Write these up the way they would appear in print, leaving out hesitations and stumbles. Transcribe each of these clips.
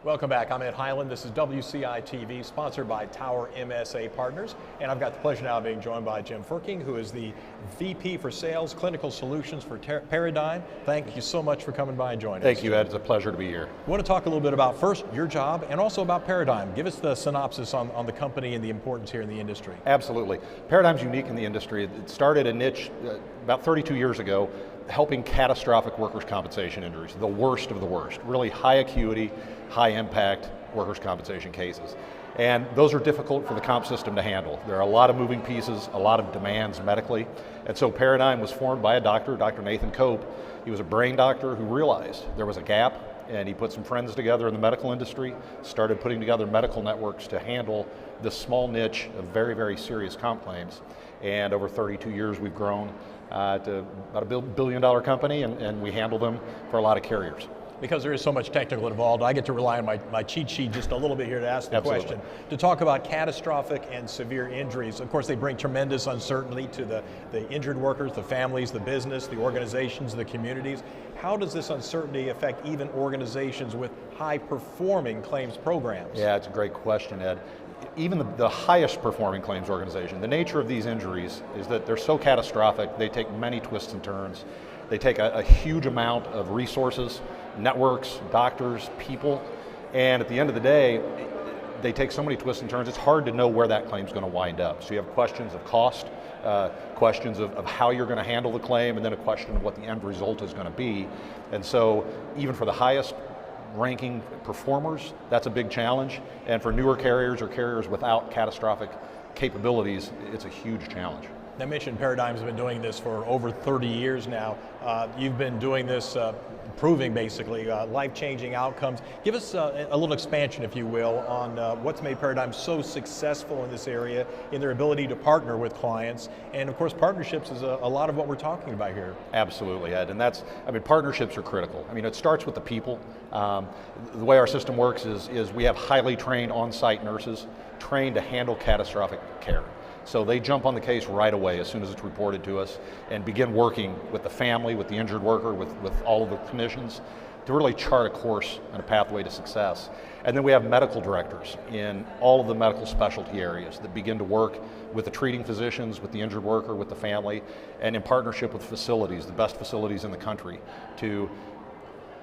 Welcome back. I'm Ed Highland. This is WCI TV, sponsored by Tower MSA Partners. And I've got the pleasure now of being joined by Jim Frerking, who is the VP for Sales, Clinical Solutions for Paradigm. Thank you so much for coming by and joining us. Thank you, Ed. It's a pleasure to be here. I want to talk a little bit about, first, your job and also about Paradigm. Give us the synopsis on the company and the importance here in the industry. Absolutely. Paradigm's unique in the industry. It started a niche about 32 years ago, helping catastrophic workers' compensation injuries, the worst of the worst, really high acuity, high impact workers' compensation cases. And those are difficult for the comp system to handle. There are a lot of moving pieces, a lot of demands medically. And so Paradigm was formed by a doctor, Dr. Nathan Cope. He was a brain doctor who realized there was a gap, and he put some friends together in the medical industry, started putting together medical networks to handle this small niche of very, very serious comp claims. And over 32 years, we've grown to about a $1 billion company, and we handle them for a lot of carriers. Because there is so much technical involved, I get to rely on my cheat sheet just a little bit here to ask the Absolutely. question. To talk about catastrophic and severe injuries, of course they bring tremendous uncertainty to the injured workers, the families, the business, the organizations, the communities. How does this uncertainty affect even organizations with high-performing claims programs? Yeah, it's a great question, Ed. Even the highest performing claims organization, the nature of these injuries is that they're so catastrophic, they take many twists and turns. They take a huge amount of resources, networks, doctors, people, and at the end of the day, they take so many twists and turns, it's hard to know where that claim's going to wind up. So you have questions of cost, questions of how you're going to handle the claim, and then a question of what the end result is going to be. And so even for the highest ranking performers, that's a big challenge. And for newer carriers or carriers without catastrophic capabilities, it's a huge challenge. I mentioned Paradigm's been doing this for over 30 years now. You've been doing this, proving basically life-changing outcomes. Give us a little expansion, if you will, on what's made Paradigm so successful in this area, in their ability to partner with clients. And of course, partnerships is a lot of what we're talking about here. Absolutely, Ed, and partnerships are critical. It starts with the people. The way our system works is we have highly trained on-site nurses trained to handle catastrophic care. So they jump on the case right away as soon as it's reported to us and begin working with the family, with the injured worker, with all of the clinicians to really chart a course and a pathway to success. And then we have medical directors in all of the medical specialty areas that begin to work with the treating physicians, with the injured worker, with the family, and in partnership with facilities, the best facilities in the country, to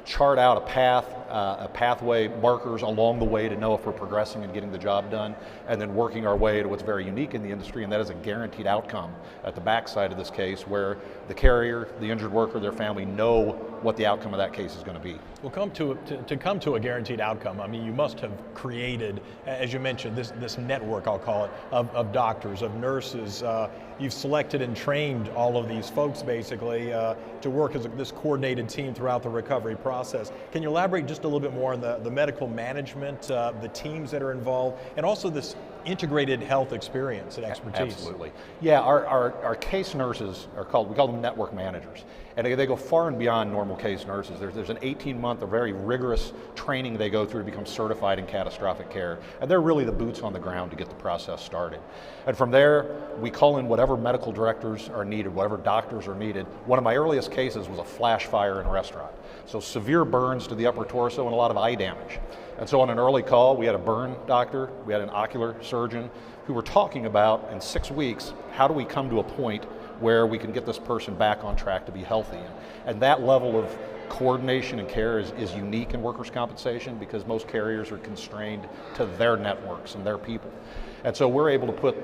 chart out a pathway, markers along the way to know if we're progressing and getting the job done, and then working our way to what's very unique in the industry, and that is a guaranteed outcome at the backside of this case where the carrier, the injured worker, their family know what the outcome of that case is going to be. Well, to come to a guaranteed outcome, you must have created, as you mentioned, this network, I'll call it, of doctors, of nurses. You've selected and trained all of these folks basically to work as this coordinated team throughout the recovery process. Can you elaborate just a little bit more on the medical management, the teams that are involved, and also this integrated health experience and expertise? Absolutely. Yeah, our case nurses we call them network managers. And they go far and beyond normal case nurses. There's an 18-month or very rigorous training they go through to become certified in catastrophic care. And they're really the boots on the ground to get the process started. And from there, we call in whatever medical directors are needed, whatever doctors are needed. One of my earliest cases was a flash fire in a restaurant. So severe burns to the upper torso and a lot of eye damage. And so on an early call, we had a burn doctor, we had an ocular surgeon who were talking about, in 6 weeks, how do we come to a point where we can get this person back on track to be healthy. And that level of coordination and care is unique in workers' compensation because most carriers are constrained to their networks and their people. And so we're able to put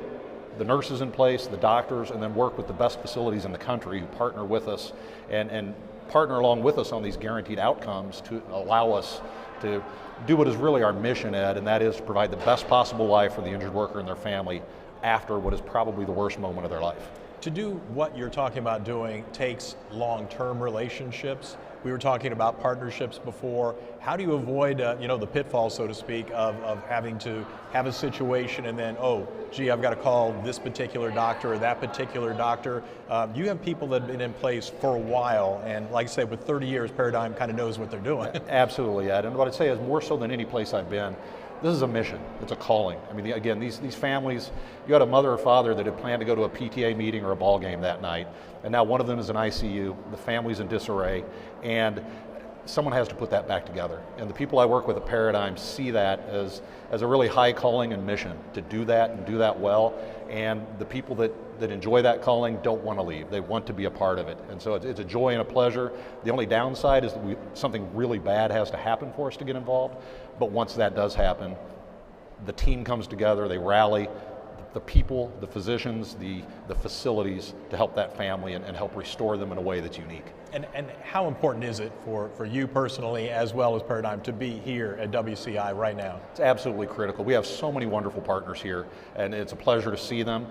the nurses in place, the doctors, and then work with the best facilities in the country who partner with us and partner along with us on these guaranteed outcomes to allow us to do what is really our mission, Ed, and that is to provide the best possible life for the injured worker and their family after what is probably the worst moment of their life. To do what you're talking about doing takes long-term relationships. We were talking about partnerships before. How do you avoid the pitfall, so to speak, of having to have a situation and then, oh, gee, I've got to call this particular doctor or that particular doctor. You have people that have been in place for a while, and like I said, with 30 years, Paradigm kind of knows what they're doing. Absolutely, Ed. And what I'd say is more so than any place I've been, this is a mission, it's a calling. Again, these families, you had a mother or father that had planned to go to a PTA meeting or a ball game that night, and now one of them is in ICU, the family's in disarray, and someone has to put that back together. And the people I work with at Paradigm see that as a really high calling and mission to do that and do that well. And the people that enjoy that calling don't want to leave. They want to be a part of it. And so it's a joy and a pleasure. The only downside is that something really bad has to happen for us to get involved. But once that does happen, the team comes together, they rally, the people, the physicians, the facilities to help that family and help restore them in a way that's unique. And how important is it for you personally as well as Paradigm to be here at WCI right now? It's absolutely critical. We have so many wonderful partners here, and it's a pleasure to see them.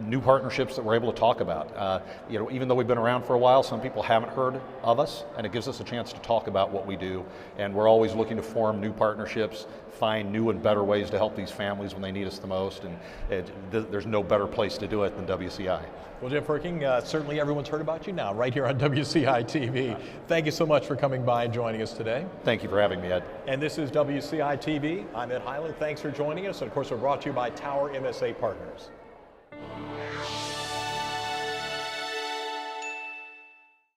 New partnerships that we're able to talk about. Even though we've been around for a while, some people haven't heard of us, and it gives us a chance to talk about what we do. And we're always looking to form new partnerships, find new and better ways to help these families when they need us the most, and there's no better place to do it than WCI. Well, Jim Frerking, certainly everyone's heard about you now, right here on WCI TV. Thank you so much for coming by and joining us today. Thank you for having me, Ed. And this is WCI TV. I'm Ed Highland. Thanks for joining us. And of course, we're brought to you by Tower MSA Partners.